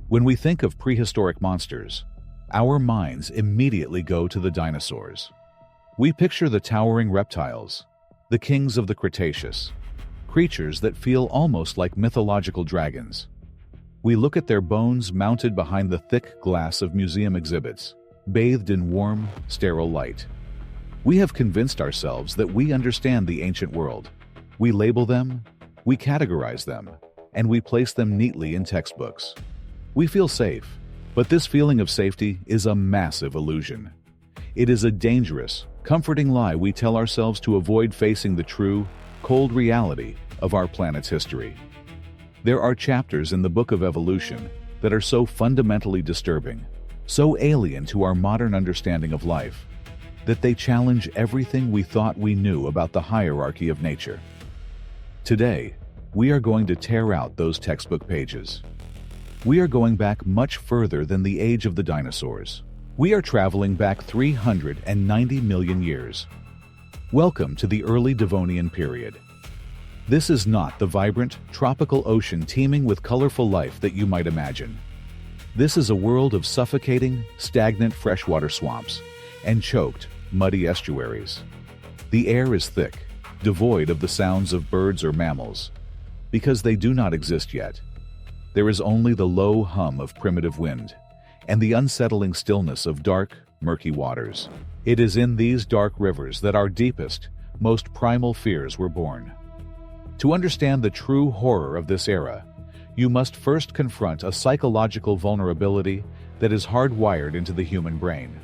When we think of prehistoric monsters, our minds immediately go to the dinosaurs. We picture the towering reptiles, the kings of the Cretaceous, creatures that feel almost like mythological dragons. We look at their bones mounted behind the thick glass of museum exhibits, bathed in warm, sterile light. We have convinced ourselves that we understand the ancient world. We label them, we categorize them, and we place them neatly in textbooks. We feel safe, but this feeling of safety is a massive illusion. It is a dangerous, comforting lie we tell ourselves to avoid facing the true, cold reality of our planet's history. There are chapters in the Book of Evolution that are so fundamentally disturbing, so alien to our modern understanding of life, that they challenge everything we thought we knew about the hierarchy of nature. Today, we are going to tear out those textbook pages. We are going back much further than the age of the dinosaurs. We are traveling back 390 million years. Welcome to the early Devonian period. This is not the vibrant, tropical ocean teeming with colorful life that you might imagine. This is a world of suffocating, stagnant freshwater swamps and choked, muddy estuaries. The air is thick, devoid of the sounds of birds or mammals, because they do not exist yet. There is only the low hum of primitive wind and the unsettling stillness of dark, murky waters. It is in these dark rivers that our deepest, most primal fears were born. To understand the true horror of this era, you must first confront a psychological vulnerability that is hardwired into the human brain.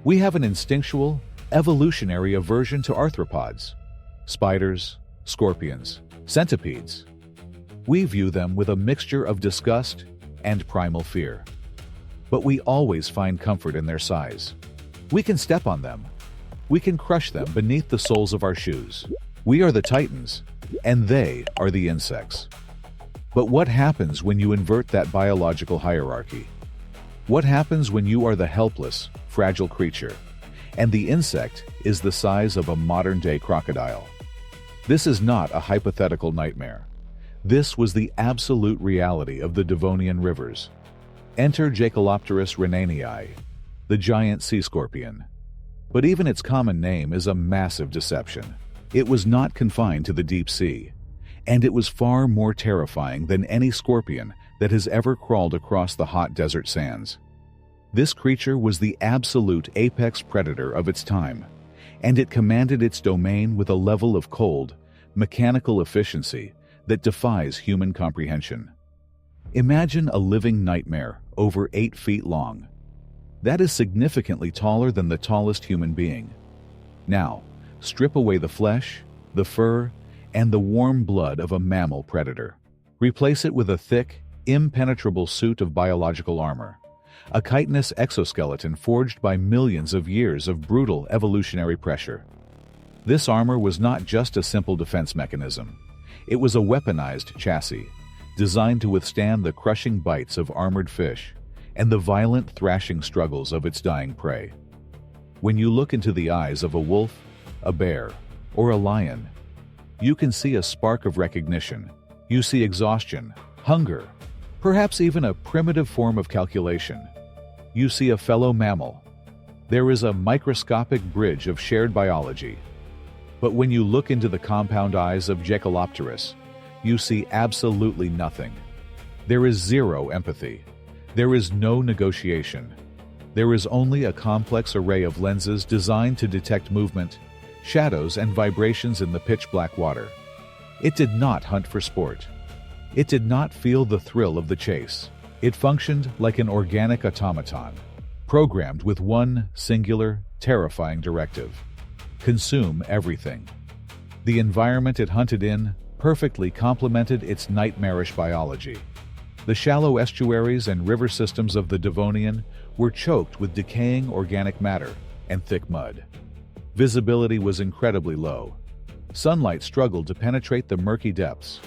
We have an instinctual, evolutionary aversion to arthropods, spiders, scorpions, centipedes. We view them with a mixture of disgust and primal fear. But we always find comfort in their size. We can step on them. We can crush them beneath the soles of our shoes. We are the titans, and they are the insects. But what happens when you invert that biological hierarchy? What happens when you are the helpless, fragile creature, and the insect is the size of a modern-day crocodile? This is not a hypothetical nightmare. This was the absolute reality of the Devonian rivers. Enter Jacalopterus rhenanii, the giant sea scorpion. But even its common name is a massive deception. It was not confined to the deep sea, and it was far more terrifying than any scorpion that has ever crawled across the hot desert sands. This creature was the absolute apex predator of its time, and it commanded its domain with a level of cold, mechanical efficiency that defies human comprehension. Imagine a living nightmare over 8 feet long. That is significantly taller than the tallest human being. Now, strip away the flesh, the fur, and the warm blood of a mammal predator. Replace it with a thick, impenetrable suit of biological armor, a chitinous exoskeleton forged by millions of years of brutal evolutionary pressure. This armor was not just a simple defense mechanism. It was a weaponized chassis, designed to withstand the crushing bites of armored fish and the violent thrashing struggles of its dying prey. When you look into the eyes of a wolf, a bear, or a lion, you can see a spark of recognition. You see exhaustion, hunger, perhaps even a primitive form of calculation. You see a fellow mammal. There is a microscopic bridge of shared biology. But when you look into the compound eyes of Jacalopterus, you see absolutely nothing. There is zero empathy. There is no negotiation. There is only a complex array of lenses designed to detect movement, shadows, and vibrations in the pitch-black water. It did not hunt for sport. It did not feel the thrill of the chase. It functioned like an organic automaton, programmed with one singular, terrifying directive: consume everything. The environment it hunted in perfectly complemented its nightmarish biology. The shallow estuaries and river systems of the Devonian were choked with decaying organic matter and thick mud. Visibility was incredibly low. Sunlight struggled to penetrate the murky depths.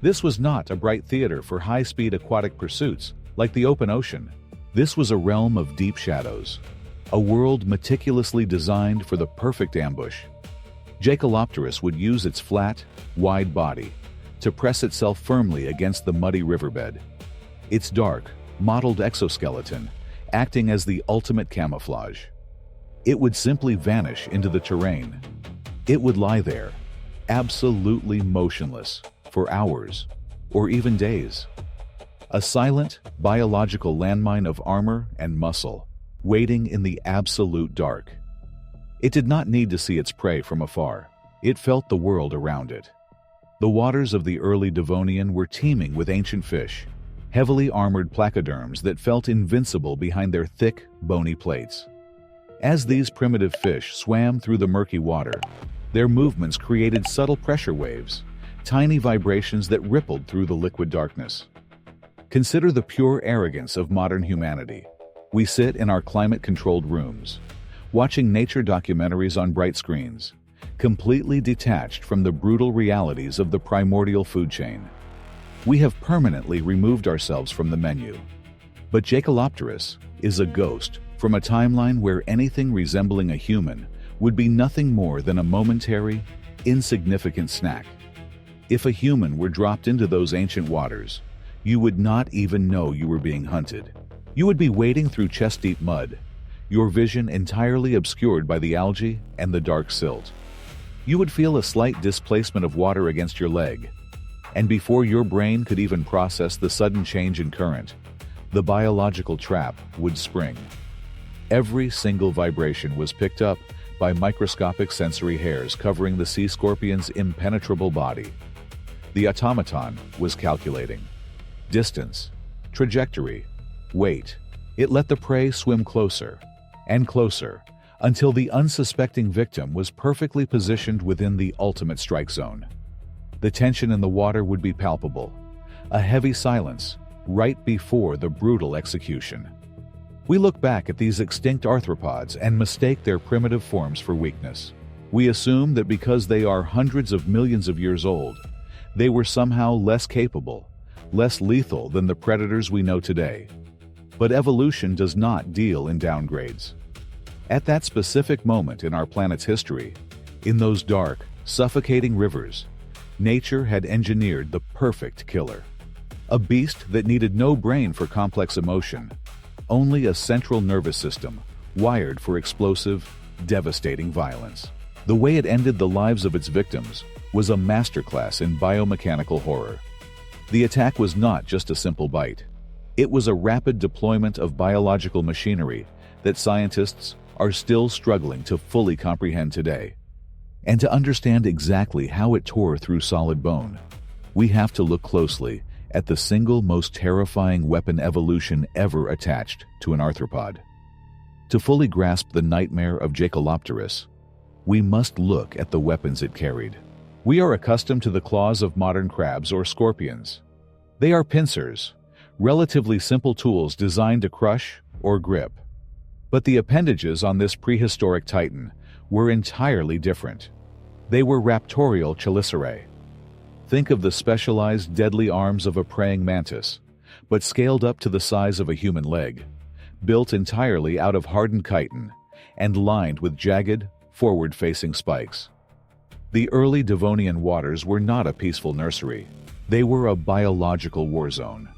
This was not a bright theater for high-speed aquatic pursuits like the open ocean. This was a realm of deep shadows, a world meticulously designed for the perfect ambush. Jacalopterus would use its flat, wide body to press itself firmly against the muddy riverbed. Its dark, mottled exoskeleton, acting as the ultimate camouflage. It would simply vanish into the terrain. It would lie there, absolutely motionless, for hours, or even days. A silent, biological landmine of armor and muscle, waiting in the absolute dark. It did not need to see its prey from afar. It felt the world around it. The waters of the early Devonian were teeming with ancient fish, heavily armored placoderms that felt invincible behind their thick, bony plates. As these primitive fish swam through the murky water, their movements created subtle pressure waves, tiny vibrations that rippled through the liquid darkness. Consider the pure arrogance of modern humanity. We sit in our climate-controlled rooms, watching nature documentaries on bright screens, completely detached from the brutal realities of the primordial food chain. We have permanently removed ourselves from the menu. But Jacalopterus is a ghost from a timeline where anything resembling a human would be nothing more than a momentary, insignificant snack. If a human were dropped into those ancient waters, you would not even know you were being hunted. You would be wading through chest-deep mud, your vision entirely obscured by the algae and the dark silt. You would feel a slight displacement of water against your leg, and before your brain could even process the sudden change in current, the biological trap would spring. Every single vibration was picked up by microscopic sensory hairs covering the sea scorpion's impenetrable body. The automaton was calculating distance, trajectory, weight. It let the prey swim closer and closer until the unsuspecting victim was perfectly positioned within the ultimate strike zone. The tension in the water would be palpable, a heavy silence right before the brutal execution. We look back at these extinct arthropods and mistake their primitive forms for weakness. We assume that because they are hundreds of millions of years old, they were somehow less capable, less lethal than the predators we know today. But evolution does not deal in downgrades. At that specific moment in our planet's history, in those dark, suffocating rivers, nature had engineered the perfect killer. A beast that needed no brain for complex emotion, only a central nervous system wired for explosive, devastating violence. The way it ended the lives of its victims was a masterclass in biomechanical horror. The attack was not just a simple bite. It was a rapid deployment of biological machinery that scientists are still struggling to fully comprehend today. And to understand exactly how it tore through solid bone, we have to look closely at the single most terrifying weapon evolution ever attached to an arthropod. To fully grasp the nightmare of Jacalopterus, we must look at the weapons it carried. We are accustomed to the claws of modern crabs or scorpions. They are pincers, relatively simple tools designed to crush or grip. But the appendages on this prehistoric titan were entirely different. They were raptorial chelicerae. Think of the specialized deadly arms of a praying mantis, but scaled up to the size of a human leg, built entirely out of hardened chitin and lined with jagged, forward-facing spikes. The early Devonian waters were not a peaceful nursery. They were a biological war zone.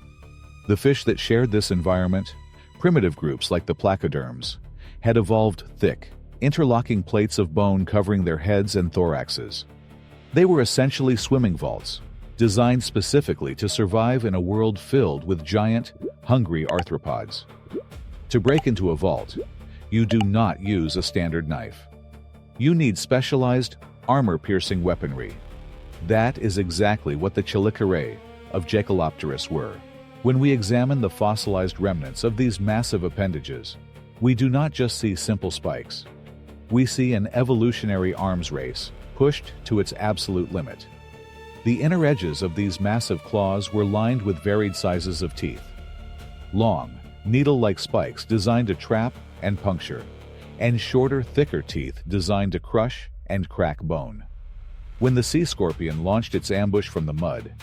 The fish that shared this environment, primitive groups like the placoderms, had evolved thick, interlocking plates of bone covering their heads and thoraxes. They were essentially swimming vaults, designed specifically to survive in a world filled with giant, hungry arthropods. To break into a vault, you do not use a standard knife. You need specialized, armor-piercing weaponry. That is exactly what the chelicerae of Jacalopterus were. When we examine the fossilized remnants of these massive appendages, we do not just see simple spikes. We see an evolutionary arms race pushed to its absolute limit. The inner edges of these massive claws were lined with varied sizes of teeth. Long, needle-like spikes designed to trap and puncture, and shorter, thicker teeth designed to crush and crack bone. When the sea scorpion launched its ambush from the mud,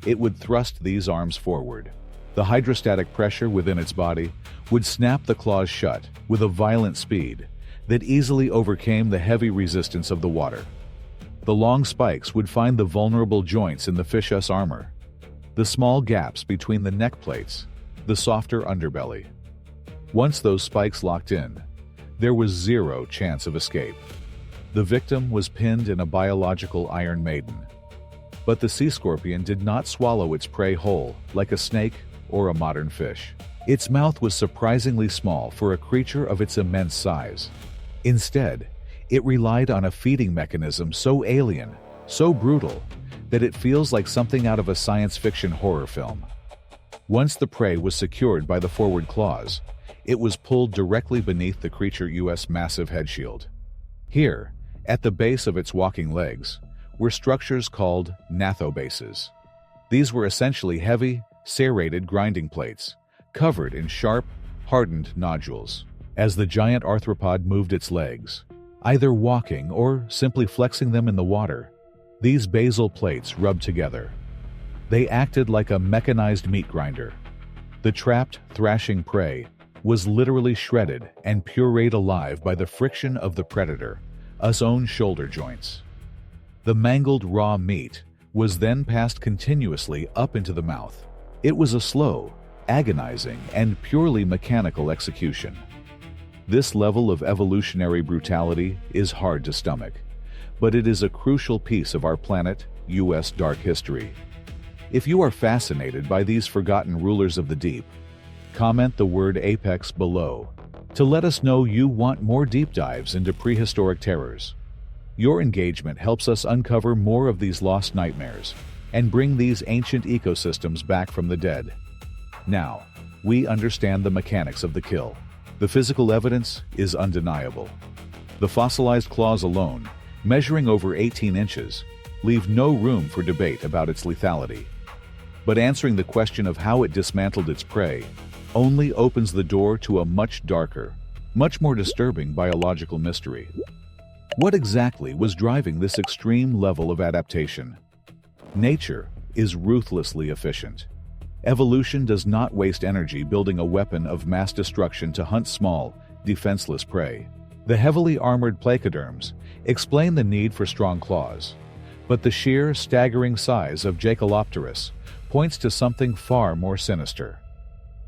it would thrust these arms forward. The hydrostatic pressure within its body would snap the claws shut with a violent speed that easily overcame the heavy resistance of the water. The long spikes would find the vulnerable joints in the fish's armor, the small gaps between the neck plates, the softer underbelly. Once those spikes locked in, there was zero chance of escape. The victim was pinned in a biological Iron Maiden. But the sea scorpion did not swallow its prey whole like a snake or a modern fish. Its mouth was surprisingly small for a creature of its immense size. Instead, it relied on a feeding mechanism so alien, so brutal, that it feels like something out of a science fiction horror film. Once the prey was secured by the forward claws, it was pulled directly beneath the creature's massive head shield. Here, at the base of its walking legs, were structures called gnathobases. These were essentially heavy, serrated grinding plates, covered in sharp, hardened nodules. As the giant arthropod moved its legs, either walking or simply flexing them in the water, these basal plates rubbed together. They acted like a mechanized meat grinder. The trapped, thrashing prey was literally shredded and pureed alive by the friction of the predator's own shoulder joints. The mangled raw meat was then passed continuously up into the mouth. It was a slow, agonizing, and purely mechanical execution. This level of evolutionary brutality is hard to stomach, but it is a crucial piece of our planet's dark history. If you are fascinated by these forgotten rulers of the deep, comment the word apex below to let us know you want more deep dives into prehistoric terrors. Your engagement helps us uncover more of these lost nightmares and bring these ancient ecosystems back from the dead. Now, we understand the mechanics of the kill. The physical evidence is undeniable. The fossilized claws alone, measuring over 18 inches, leave no room for debate about its lethality. But answering the question of how it dismantled its prey only opens the door to a much darker, much more disturbing biological mystery. What exactly was driving this extreme level of adaptation? Nature is ruthlessly efficient. Evolution does not waste energy building a weapon of mass destruction to hunt small, defenseless prey. The heavily armored placoderms explain the need for strong claws, but the sheer, staggering size of Jacalopterus points to something far more sinister.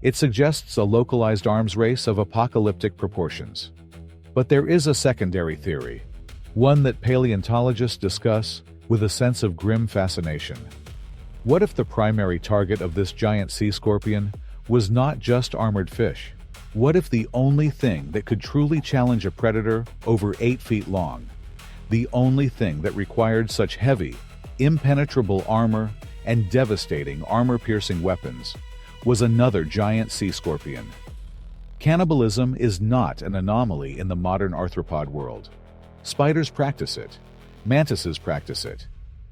It suggests a localized arms race of apocalyptic proportions. But there is a secondary theory, one that paleontologists discuss with a sense of grim fascination. What if the primary target of this giant sea scorpion was not just armored fish? What if the only thing that could truly challenge a predator over 8 feet long, the only thing that required such heavy, impenetrable armor and devastating armor-piercing weapons, was another giant sea scorpion? Cannibalism is not an anomaly in the modern arthropod world. Spiders practice it. Mantises practice it.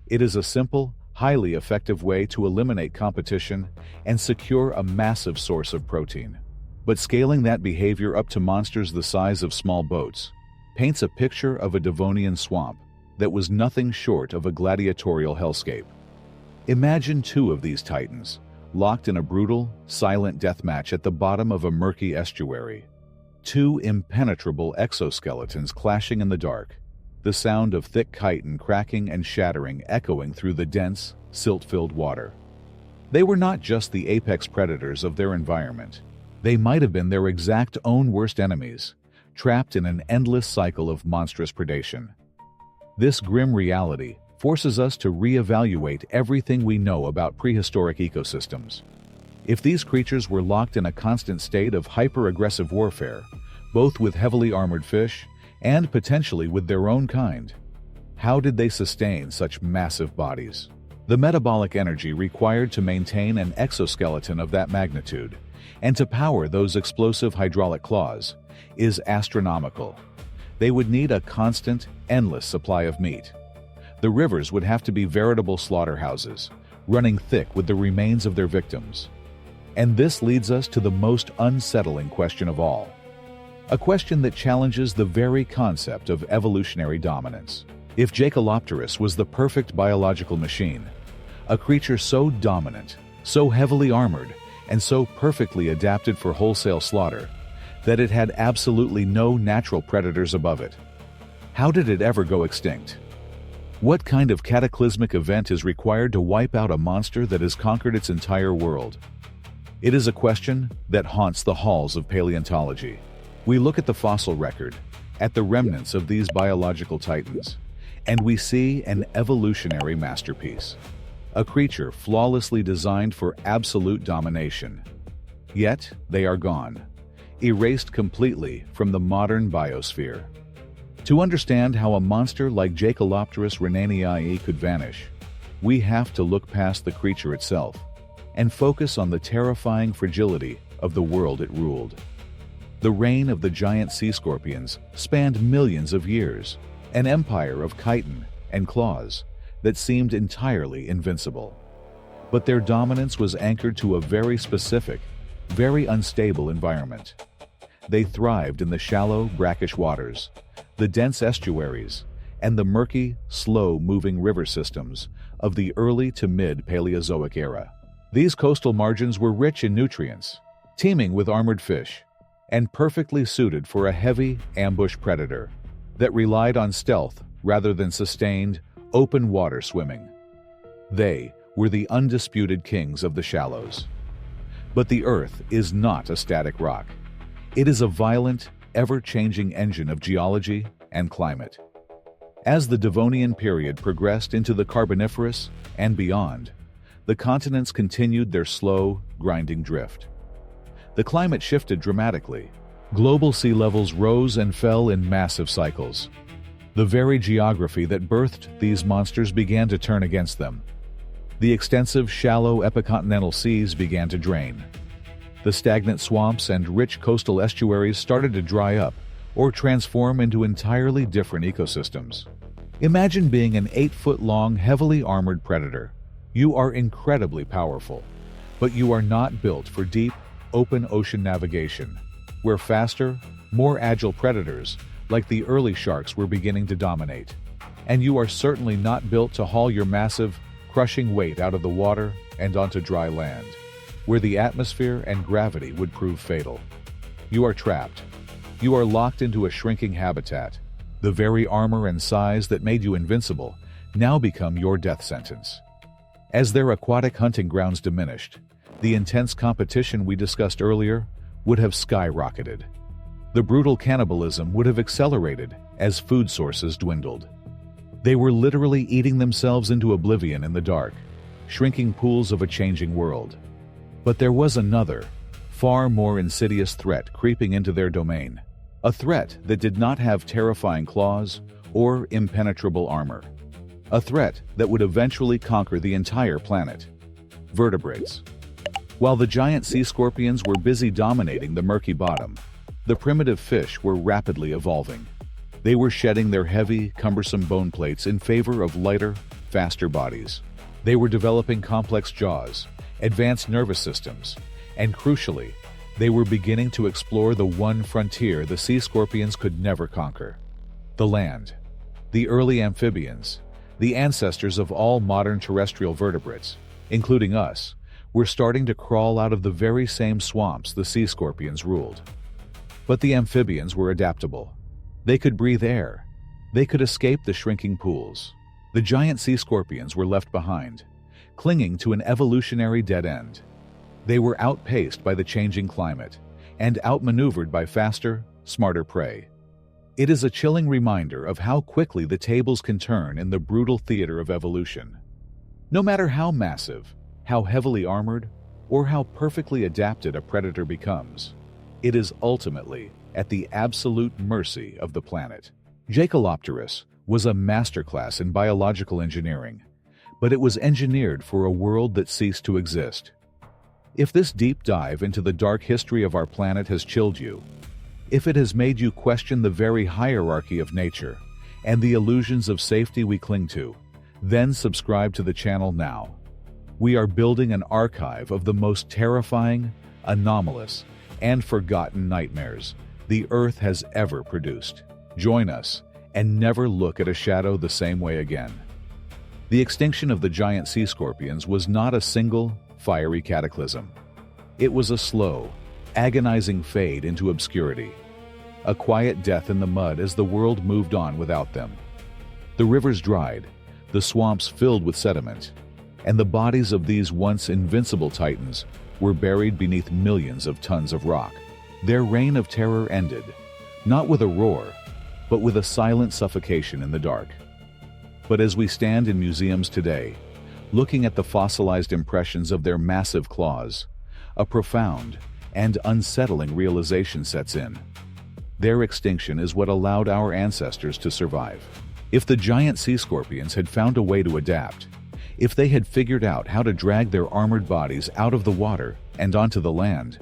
It is a simple, highly effective way to eliminate competition and secure a massive source of protein. But scaling that behavior up to monsters the size of small boats paints a picture of a Devonian swamp that was nothing short of a gladiatorial hellscape. Imagine 2 of these titans, locked in a brutal, silent deathmatch at the bottom of a murky estuary. 2 impenetrable exoskeletons clashing in the dark, the sound of thick chitin cracking and shattering echoing through the dense, silt-filled water. They were not just the apex predators of their environment. They might have been their exact own worst enemies, trapped in an endless cycle of monstrous predation. This grim reality forces us to reevaluate everything we know about prehistoric ecosystems. If these creatures were locked in a constant state of hyper-aggressive warfare, both with heavily armored fish and potentially with their own kind, how did they sustain such massive bodies? The metabolic energy required to maintain an exoskeleton of that magnitude and to power those explosive hydraulic claws is astronomical. They would need a constant, endless supply of meat. The rivers would have to be veritable slaughterhouses, running thick with the remains of their victims. And this leads us to the most unsettling question of all. A question that challenges the very concept of evolutionary dominance. If Jacalopterus was the perfect biological machine, a creature so dominant, so heavily armored, and so perfectly adapted for wholesale slaughter, that it had absolutely no natural predators above it, how did it ever go extinct? What kind of cataclysmic event is required to wipe out a monster that has conquered its entire world? It is a question that haunts the halls of paleontology. We look at the fossil record, at the remnants of these biological titans, and we see an evolutionary masterpiece. A creature flawlessly designed for absolute domination. Yet, they are gone, erased completely from the modern biosphere. To understand how a monster like Jacalopterus rhenanii could vanish, we have to look past the creature itself and focus on the terrifying fragility of the world it ruled. The reign of the giant sea scorpions spanned millions of years, an empire of chitin and claws that seemed entirely invincible. But their dominance was anchored to a very specific, very unstable environment. They thrived in the shallow, brackish waters, the dense estuaries, and the murky, slow-moving river systems of the early to mid-Paleozoic era. These coastal margins were rich in nutrients, teeming with armored fish, and perfectly suited for a heavy, ambush predator that relied on stealth rather than sustained, open-water swimming. They were the undisputed kings of the shallows. But the Earth is not a static rock. It is a violent, ever-changing engine of geology and climate. As the Devonian period progressed into the Carboniferous and beyond, the continents continued their slow, grinding drift. The climate shifted dramatically. Global sea levels rose and fell in massive cycles. The very geography that birthed these monsters began to turn against them. The extensive, shallow epicontinental seas began to drain. The stagnant swamps and rich coastal estuaries started to dry up or transform into entirely different ecosystems. Imagine being an 8-foot-long, heavily armored predator. You are incredibly powerful, but you are not built for deep, open ocean navigation, where faster, more agile predators, like the early sharks, were beginning to dominate. And you are certainly not built to haul your massive, crushing weight out of the water and onto dry land, where the atmosphere and gravity would prove fatal. You are trapped. You are locked into a shrinking habitat. The very armor and size that made you invincible now become your death sentence. As their aquatic hunting grounds diminished, the intense competition we discussed earlier would have skyrocketed. The brutal cannibalism would have accelerated as food sources dwindled. They were literally eating themselves into oblivion in the dark, shrinking pools of a changing world. But there was another, far more insidious threat creeping into their domain. A threat that did not have terrifying claws or impenetrable armor. A threat that would eventually conquer the entire planet. Vertebrates. While the giant sea scorpions were busy dominating the murky bottom, the primitive fish were rapidly evolving. They were shedding their heavy, cumbersome bone plates in favor of lighter, faster bodies. They were developing complex jaws, advanced nervous systems, and crucially, they were beginning to explore the one frontier the sea scorpions could never conquer: the land. The early amphibians, the ancestors of all modern terrestrial vertebrates, including us, were starting to crawl out of the very same swamps the sea scorpions ruled. But the amphibians were adaptable. They could breathe air. They could escape the shrinking pools. The giant sea scorpions were left behind, clinging to an evolutionary dead end. They were outpaced by the changing climate and outmaneuvered by faster, smarter prey. It is a chilling reminder of how quickly the tables can turn in the brutal theater of evolution. No matter how massive, how heavily armored, or how perfectly adapted a predator becomes, it is ultimately at the absolute mercy of the planet. Jacalopterus was a masterclass in biological engineering, but it was engineered for a world that ceased to exist. If this deep dive into the dark history of our planet has chilled you, if it has made you question the very hierarchy of nature and the illusions of safety we cling to, then subscribe to the channel now. We are building an archive of the most terrifying, anomalous, and forgotten nightmares the Earth has ever produced. Join us and never look at a shadow the same way again. The extinction of the giant sea scorpions was not a single, fiery cataclysm. It was a slow, agonizing fade into obscurity, a quiet death in the mud as the world moved on without them. The rivers dried, the swamps filled with sediment, and the bodies of these once invincible titans were buried beneath millions of tons of rock. Their reign of terror ended, not with a roar, but with a silent suffocation in the dark. But as we stand in museums today, looking at the fossilized impressions of their massive claws, a profound and unsettling realization sets in. Their extinction is what allowed our ancestors to survive. If the giant sea scorpions had found a way to adapt, if they had figured out how to drag their armored bodies out of the water and onto the land,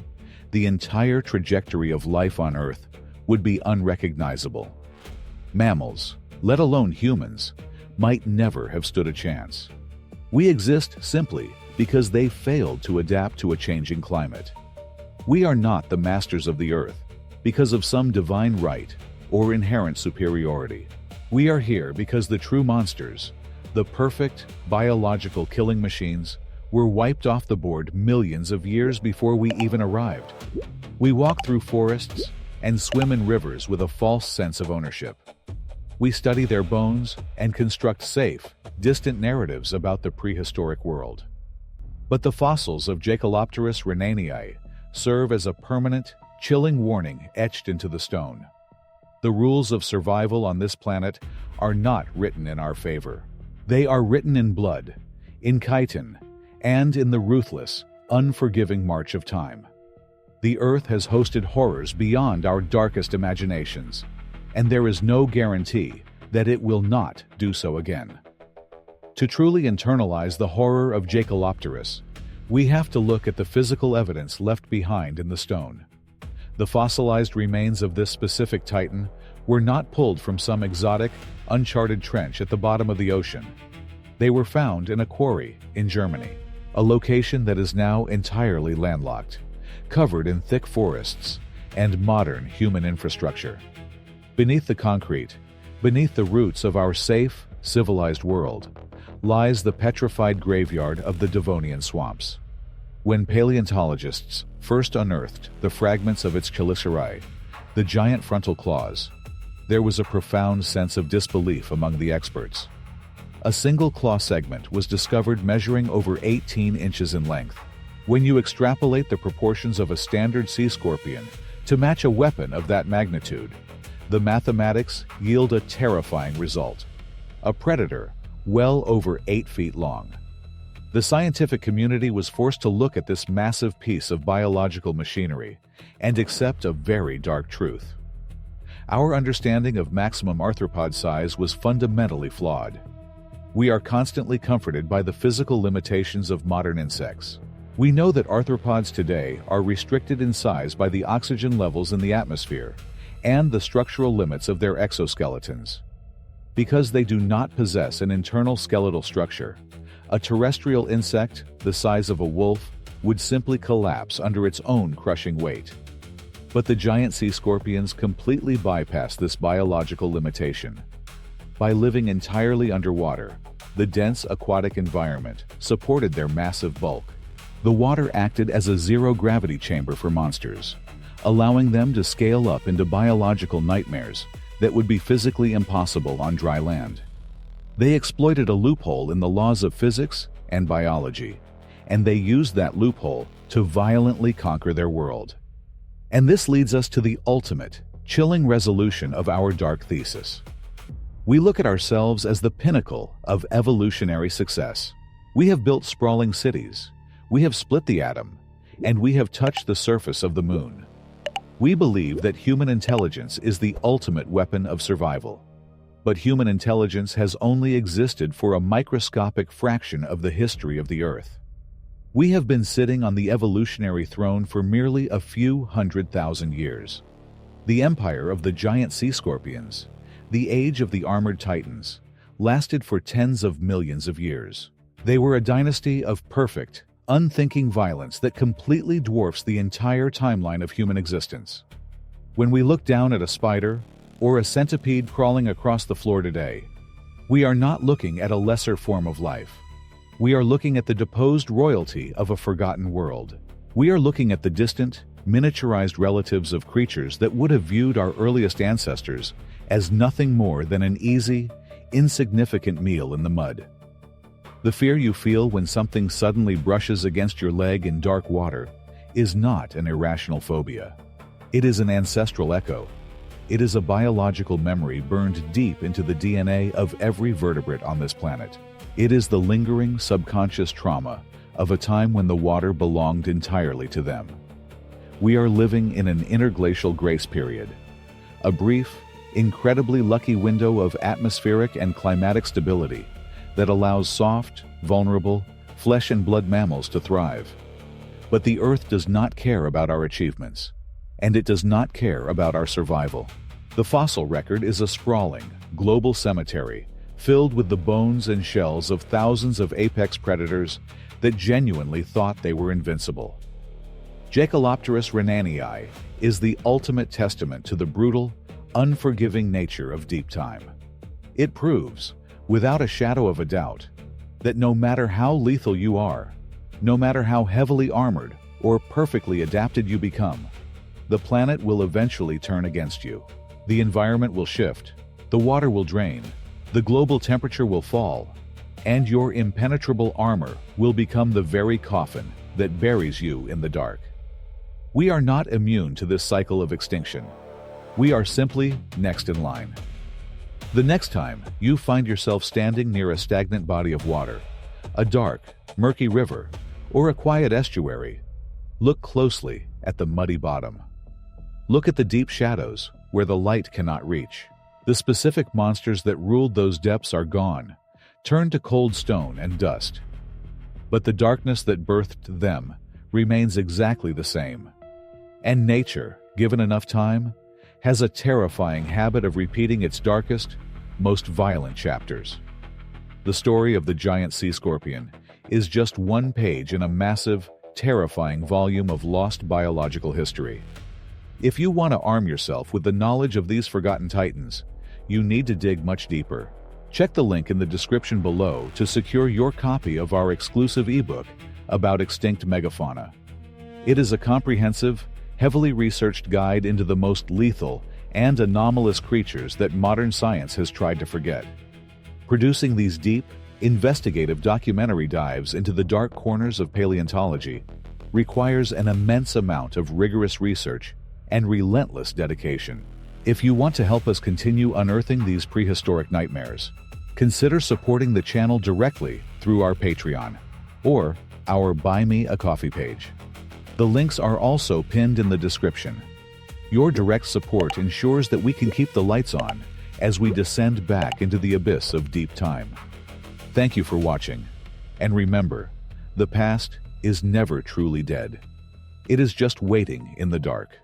the entire trajectory of life on Earth would be unrecognizable. Mammals, let alone humans, might never have stood a chance. We exist simply because they failed to adapt to a changing climate. We are not the masters of the Earth because of some divine right or inherent superiority. We are here because the true monsters, the perfect biological killing machines, were wiped off the board millions of years before we even arrived. We walk through forests and swim in rivers with a false sense of ownership. We study their bones and construct safe, distant narratives about the prehistoric world. But the fossils of Jacalopterus rhenanii serve as a permanent, chilling warning etched into the stone. The rules of survival on this planet are not written in our favor. They are written in blood, in chitin, and in the ruthless, unforgiving march of time. The Earth has hosted horrors beyond our darkest imaginations, and there is no guarantee that it will not do so again. To truly internalize the horror of Jacalopterus, we have to look at the physical evidence left behind in the stone. The fossilized remains of this specific titan were not pulled from some exotic, uncharted trench at the bottom of the ocean. They were found in a quarry in Germany, a location that is now entirely landlocked, covered in thick forests and modern human infrastructure. Beneath the concrete, beneath the roots of our safe, civilized world, lies the petrified graveyard of the Devonian swamps. When paleontologists first unearthed the fragments of its chelicerae, the giant frontal claws, there was a profound sense of disbelief among the experts. A single claw segment was discovered measuring over 18 inches in length. When you extrapolate the proportions of a standard sea scorpion to match a weapon of that magnitude, the mathematics yield a terrifying result: a predator well over 8 feet long. The scientific community was forced to look at this massive piece of biological machinery and accept a very dark truth. Our understanding of maximum arthropod size was fundamentally flawed. We are constantly comforted by the physical limitations of modern insects. We know that arthropods today are restricted in size by the oxygen levels in the atmosphere and the structural limits of their exoskeletons. Because they do not possess an internal skeletal structure, a terrestrial insect the size of a wolf would simply collapse under its own crushing weight. But the giant sea scorpions completely bypass this biological limitation. By living entirely underwater, the dense aquatic environment supported their massive bulk. The water acted as a zero-gravity chamber for monsters, allowing them to scale up into biological nightmares that would be physically impossible on dry land. They exploited a loophole in the laws of physics and biology, and they used that loophole to violently conquer their world. And this leads us to the ultimate, chilling resolution of our dark thesis. We look at ourselves as the pinnacle of evolutionary success. We have built sprawling cities, we have split the atom, and we have touched the surface of the moon. We believe that human intelligence is the ultimate weapon of survival. But human intelligence has only existed for a microscopic fraction of the history of the Earth. We have been sitting on the evolutionary throne for merely a few 100,000 years. The empire of the giant sea scorpions, the age of the armored titans, lasted for tens of millions of years. They were a dynasty of perfect, unthinking violence that completely dwarfs the entire timeline of human existence. When we look down at a spider or a centipede crawling across the floor today, we are not looking at a lesser form of life. We are looking at the deposed royalty of a forgotten world. We are looking at the distant, miniaturized relatives of creatures that would have viewed our earliest ancestors as nothing more than an easy, insignificant meal in the mud. The fear you feel when something suddenly brushes against your leg in dark water is not an irrational phobia. It is an ancestral echo. It is a biological memory burned deep into the DNA of every vertebrate on this planet. It is the lingering subconscious trauma of a time when the water belonged entirely to them. We are living in an interglacial grace period, a brief, incredibly lucky window of atmospheric and climatic stability that allows soft, vulnerable, flesh and blood mammals to thrive. But the Earth does not care about our achievements, and it does not care about our survival. The fossil record is a sprawling, global cemetery filled with the bones and shells of thousands of apex predators that genuinely thought they were invincible. Jacalopterus rhenanii is the ultimate testament to the brutal, unforgiving nature of deep time. It proves, without a shadow of a doubt, that no matter how lethal you are, no matter how heavily armored or perfectly adapted you become, the planet will eventually turn against you. The environment will shift, the water will drain, the global temperature will fall, and your impenetrable armor will become the very coffin that buries you in the dark. We are not immune to this cycle of extinction. We are simply next in line. The next time you find yourself standing near a stagnant body of water, a dark, murky river, or a quiet estuary, look closely at the muddy bottom. Look at the deep shadows where the light cannot reach. The specific monsters that ruled those depths are gone, turned to cold stone and dust. But the darkness that birthed them remains exactly the same. And nature, given enough time, has a terrifying habit of repeating its darkest, most violent chapters. The story of the giant sea scorpion is just one page in a massive, terrifying volume of lost biological history. If you want to arm yourself with the knowledge of these forgotten titans, you need to dig much deeper. Check the link in the description below to secure your copy of our exclusive ebook about extinct megafauna. It is a comprehensive, heavily researched guide into the most lethal and anomalous creatures that modern science has tried to forget. Producing these deep, investigative documentary dives into the dark corners of paleontology requires an immense amount of rigorous research and relentless dedication. If you want to help us continue unearthing these prehistoric nightmares, consider supporting the channel directly through our Patreon or our Buy Me a Coffee page. The links are also pinned in the description. Your direct support ensures that we can keep the lights on as we descend back into the abyss of deep time. Thank you for watching, and remember, the past is never truly dead. It is just waiting in the dark.